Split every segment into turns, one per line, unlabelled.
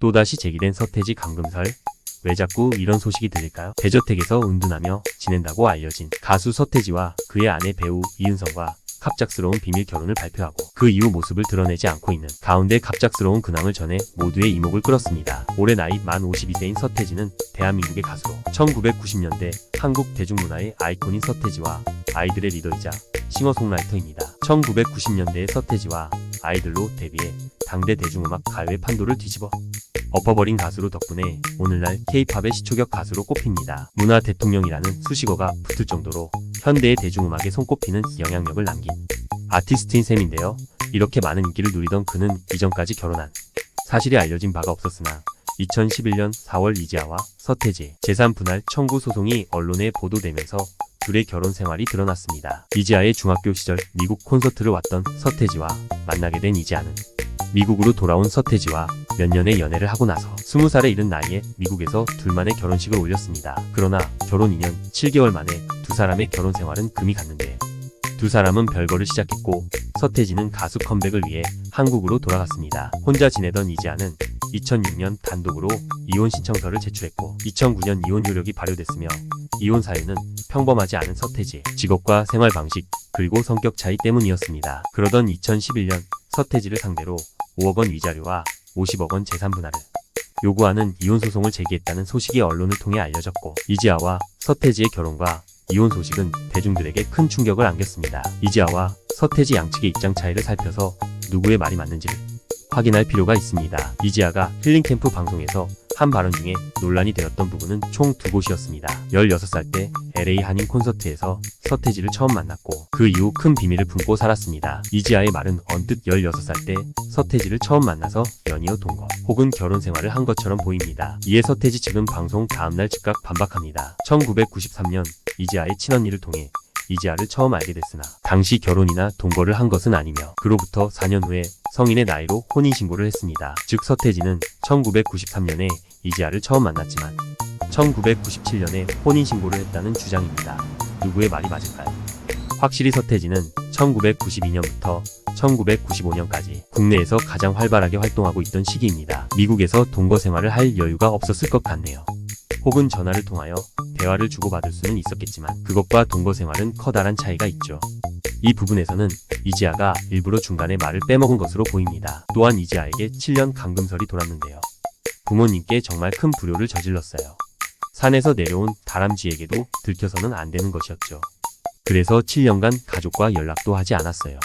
또다시 제기된 서태지 감금설. 왜 자꾸 이런 소식이 들릴까요? 대저택에서 은둔하며 지낸다고 알려진 가수 서태지와 그의 아내 배우 이은성과 갑작스러운 비밀 결혼을 발표하고 그 이후 모습을 드러내지 않고 있는 가운데 갑작스러운 근황을 전해 모두의 이목을 끌었습니다. 올해 나이 만 52세인 서태지는 대한민국의 가수로 1990년대 한국 대중문화의 아이콘인 서태지와 아이들의 리더이자 싱어송라이터입니다. 1990년대의 서태지와 아이들로 데뷔해 당대 대중음악 가요의 판도를 뒤집어 엎어버린 가수로 덕분에 오늘날 K-팝의 시초격 가수로 꼽힙니다. 문화 대통령이라는 수식어가 붙을 정도로 현대의 대중음악에 손꼽히는 영향력을 남긴 아티스트인 셈인데요. 이렇게 많은 인기를 누리던 그는 이전까지 결혼한 사실이 알려진 바가 없었으나 2011년 4월 이지아와 서태지의 재산 분할 청구 소송이 언론에 보도되면서 둘의 결혼 생활이 드러났습니다. 이지아의 중학교 시절 미국 콘서트를 왔던 서태지와 만나게 된 이지아는 미국으로 돌아온 서태지와 몇 년의 연애를 하고 나서 20살에 이른 나이에 미국에서 둘만의 결혼식을 올렸습니다. 그러나 결혼 2년 7개월 만에 두 사람의 결혼 생활은 금이 갔는데 두 사람은 별거를 시작했고 서태지는 가수 컴백을 위해 한국으로 돌아갔습니다. 혼자 지내던 이지아는 2006년 단독으로 이혼 신청서를 제출했고 2009년 이혼 효력이 발효됐으며 이혼 사유는 평범하지 않은 서태지의 직업과 생활 방식 그리고 성격 차이 때문이었습니다. 그러던 2011년 서태지를 상대로 5억 원 위자료와 50억 원 재산 분할을 요구하는 이혼 소송을 제기했다는 소식이 언론을 통해 알려졌고 이지아와 서태지의 결혼과 이혼 소식은 대중들에게 큰 충격을 안겼습니다. 이지아와 서태지 양측의 입장 차이를 살펴서 누구의 말이 맞는지를 확인할 필요가 있습니다. 이지아가 힐링캠프 방송에서 한 발언 중에 논란이 되었던 부분은 총 두 곳이었습니다. 16살 때 LA 한인 콘서트에서 서태지를 처음 만났고 그 이후 큰 비밀을 품고 살았습니다. 이지아의 말은 언뜻 16살 때 서태지를 처음 만나서 연이어 동거 혹은 결혼 생활을 한 것처럼 보입니다. 이에 서태지 측은 방송 다음날 즉각 반박합니다. 1993년 이지아의 친언니를 통해 이지아를 처음 알게 됐으나 당시 결혼이나 동거를 한 것은 아니며 그로부터 4년 후에 성인의 나이로 혼인신고를 했습니다. 즉 서태지는 1993년에 이지아를 처음 만났지만 1997년에 혼인신고를 했다는 주장입니다. 누구의 말이 맞을까요? 확실히 서태지는 1992년부터 1995년까지 국내에서 가장 활발하게 활동하고 있던 시기입니다. 미국에서 동거 생활을 할 여유가 없었을 것 같네요. 혹은 전화를 통하여 대화를 주고받을 수는 있었겠지만 그것과 동거 생활은 커다란 차이가 있죠. 이 부분에서는 이지아가 일부러 중간에 말을 빼먹은 것으로 보입니다. 또한 이지아에게 7년 감금설이 돌았는데요. 부모님께 정말 큰 불효를 저질렀어요. 산에서 내려온 다람쥐에게도 들켜서는 안 되는 것이었죠. 그래서 7년간 가족과 연락도 하지 않았어요.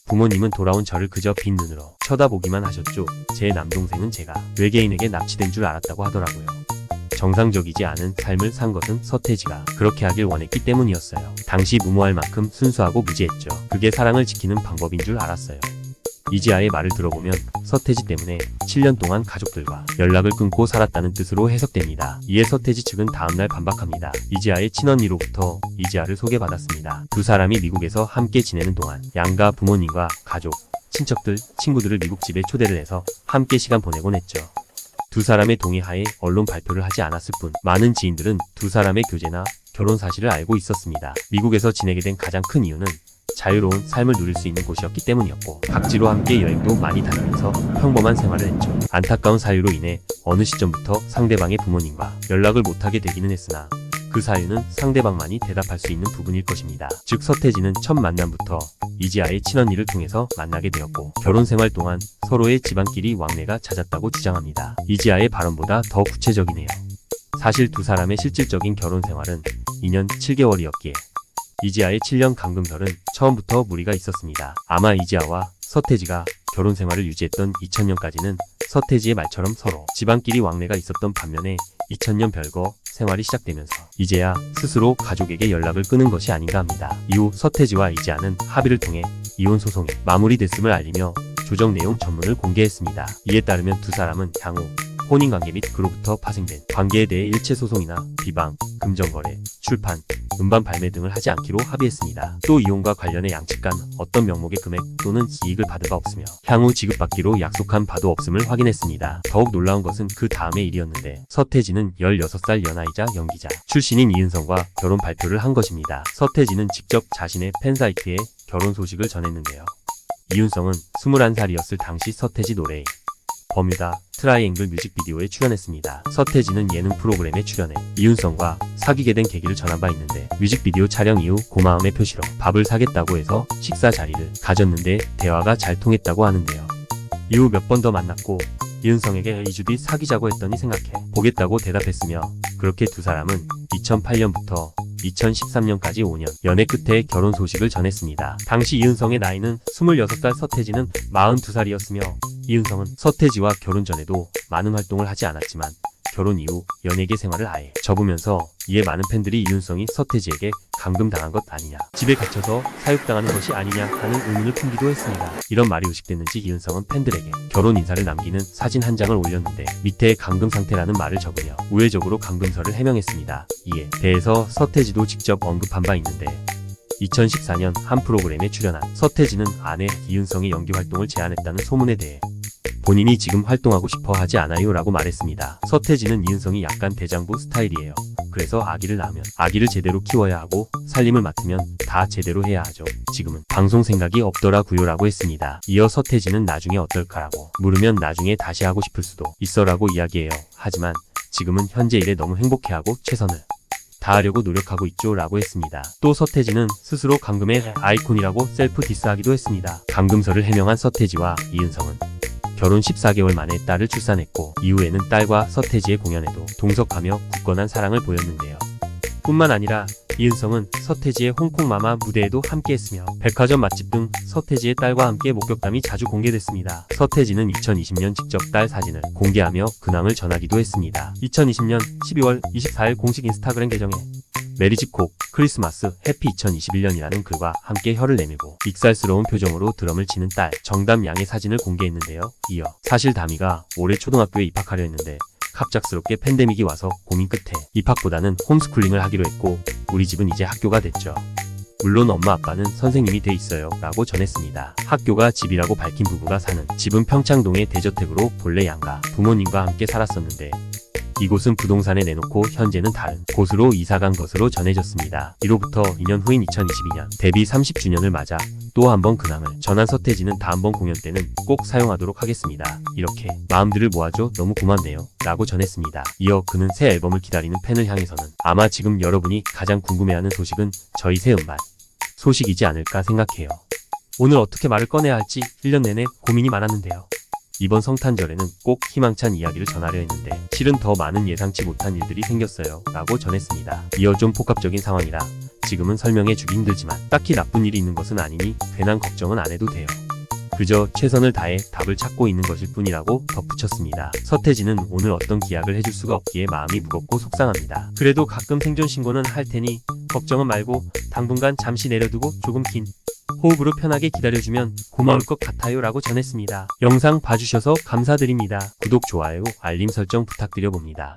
부모님은 돌아온 저를 그저 빈 눈으로 쳐다보기만 하셨죠. 제 남동생은 제가 외계인에게 납치된 줄 알았다고 하더라고요. 정상적이지 않은 삶을 산 것은 서태지가 그렇게 하길 원했기 때문이었어요. 당시 무모할 만큼 순수하고 무지했죠. 그게 사랑을 지키는 방법인 줄 알았어요. 이지아의 말을 들어보면 서태지 때문에 7년 동안 가족들과 연락을 끊고 살았다는 뜻으로 해석됩니다. 이에 서태지 측은 다음날 반박합니다. 이지아의 친언니로부터 이지아를 소개받았습니다. 두 사람이 미국에서 함께 지내는 동안 양가 부모님과 가족, 친척들, 친구들을 미국 집에 초대를 해서 함께 시간 보내곤 했죠. 두 사람의 동의하에 언론 발표를 하지 않았을 뿐 많은 지인들은 두 사람의 교제나 결혼 사실을 알고 있었습니다. 미국에서 지내게 된 가장 큰 이유는 자유로운 삶을 누릴 수 있는 곳이었기 때문이었고 각지로 함께 여행도 많이 다니면서 평범한 생활을 했죠. 안타까운 사유로 인해 어느 시점부터 상대방의 부모님과 연락을 못하게 되기는 했으나 그 사유는 상대방만이 대답할 수 있는 부분일 것입니다. 즉 서태지는 첫 만남부터 이지아의 친언니를 통해서 만나게 되었고 결혼 생활 동안 서로의 집안끼리 왕래가 잦았다고 주장합니다. 이지아의 발언보다 더 구체적이네요. 사실 두 사람의 실질적인 결혼 생활은 2년 7개월이었기에 이지아의 7년 감금설은 처음부터 무리가 있었습니다. 아마 이지아와 서태지가 결혼 생활을 유지했던 2000년까지는 서태지의 말처럼 서로 집안끼리 왕래가 있었던 반면에 2000년 별거 생활이 시작되면서 이제야 스스로 가족에게 연락을 끊은 것이 아닌가 합니다. 이후 서태지와 이지아는 합의를 통해 이혼 소송이 마무리됐음을 알리며 조정 내용 전문을 공개했습니다. 이에 따르면 두 사람은 향후 혼인관계 및 그로부터 파생된 관계에 대해 일체 소송이나 비방, 금전거래, 출판, 음반 발매 등을 하지 않기로 합의했습니다. 또 이혼과 관련해 양측 간 어떤 명목의 금액 또는 이익을 받을 바 없으며 향후 지급받기로 약속한 바도 없음을 확인했습니다. 더욱 놀라운 것은 그 다음의 일이었는데 서태지는 16살 연하이자 연기자 출신인 이은성과 결혼 발표를 한 것입니다. 서태지는 직접 자신의 팬사이트에 결혼 소식을 전했는데요. 이은성은 21살이었을 당시 서태지 노래에 버뮤다 트라이앵글 뮤직비디오에 출연했습니다. 서태지는 예능 프로그램에 출연해 이윤성과 사귀게 된 계기를 전한 바 있는데 뮤직비디오 촬영 이후 고마움의 표시로 밥을 사겠다고 해서 식사 자리를 가졌는데 대화가 잘 통했다고 하는데요. 이후 몇 번 더 만났고 이윤성에게 2주 뒤 사귀자고 했더니 생각해 보겠다고 대답했으며 그렇게 두 사람은 2008년부터 2013년까지 5년 연애 끝에 결혼 소식을 전했습니다. 당시 이윤성의 나이는 26살, 서태지는 42살이었으며 이윤성은 서태지와 결혼 전에도 많은 활동을 하지 않았지만 결혼 이후 연예계 생활을 아예 접으면서 이에 많은 팬들이 이윤성이 서태지에게 감금당한 것 아니냐, 집에 갇혀서 사육당하는 것이 아니냐 하는 의문을 품기도 했습니다. 이런 말이 의식됐는지 이윤성은 팬들에게 결혼 인사를 남기는 사진 한 장을 올렸는데 밑에 감금 상태라는 말을 적으며 우회적으로 감금설을 해명했습니다. 이에 대해서 서태지도 직접 언급한 바 있는데 2014년 한 프로그램에 출연한 서태지는 아내 이윤성이 연기 활동을 제안했다는 소문에 대해 본인이 지금 활동하고 싶어 하지 않아요 라고 말했습니다. 서태지는 이윤성이 약간 대장부 스타일이에요. 그래서 아기를 낳으면 아기를 제대로 키워야 하고 살림을 맡으면 다 제대로 해야 하죠. 지금은 방송 생각이 없더라고요 라고 했습니다. 이어 서태지는 나중에 어떨까라고 물으면 나중에 다시 하고 싶을 수도 있어 라고 이야기해요. 하지만 지금은 현재 일에 너무 행복해하고 최선을 다하려고 노력하고 있죠 라고 했습니다. 또 서태지는 스스로 감금의 아이콘이라고 셀프 디스하기도 했습니다. 감금설을 해명한 서태지와 이윤성은 결혼 14개월 만에 딸을 출산했고 이후에는 딸과 서태지의 공연에도 동석하며 굳건한 사랑을 보였는데요. 뿐만 아니라 이윤성은 서태지의 홍콩마마 무대에도 함께했으며 백화점 맛집 등 서태지의 딸과 함께 목격담이 자주 공개됐습니다. 서태지는 2020년 직접 딸 사진을 공개하며 근황을 전하기도 했습니다. 2020년 12월 24일 공식 인스타그램 계정에 메리지콕 크리스마스 해피 2021년이라는 글과 함께 혀를 내밀고 익살스러운 표정으로 드럼을 치는 딸 정담 양의 사진을 공개했는데요. 이어 사실 다미가 올해 초등학교에 입학하려 했는데 갑작스럽게 팬데믹이 와서 고민 끝에 입학보다는 홈스쿨링을 하기로 했고 우리 집은 이제 학교가 됐죠. 물론 엄마 아빠는 선생님이 돼 있어요 라고 전했습니다. 학교가 집이라고 밝힌 부부가 사는 집은 평창동의 대저택으로 본래 양가 부모님과 함께 살았었는데 이곳은 부동산에 내놓고 현재는 다른 곳으로 이사간 것으로 전해졌습니다. 이로부터 2년 후인 2022년 데뷔 30주년을 맞아 또 한 번 근황을 전한 서태지는 다음번 공연 때는 꼭 사용하도록 하겠습니다. 이렇게 마음들을 모아줘 너무 고맙네요 라고 전했습니다. 이어 그는 새 앨범을 기다리는 팬을 향해서는 아마 지금 여러분이 가장 궁금해하는 소식은 저희 새 음반 소식이지 않을까 생각해요. 오늘 어떻게 말을 꺼내야 할지 1년 내내 고민이 많았는데요. 이번 성탄절에는 꼭 희망찬 이야기를 전하려 했는데 실은 더 많은 예상치 못한 일들이 생겼어요 라고 전했습니다. 이어 좀 복합적인 상황이라 지금은 설명해 주기 힘들지만 딱히 나쁜 일이 있는 것은 아니니 괜한 걱정은 안 해도 돼요. 그저 최선을 다해 답을 찾고 있는 것일 뿐이라고 덧붙였습니다. 서태지는 오늘 어떤 기약을 해줄 수가 없기에 마음이 무겁고 속상합니다. 그래도 가끔 생존 신고는 할 테니 걱정은 말고 당분간 잠시 내려두고 조금 긴 호흡으로 편하게 기다려주면 고마울 것 같아요 라고 전했습니다. 영상 봐주셔서 감사드립니다. 구독, 좋아요, 알림 설정 부탁드려봅니다.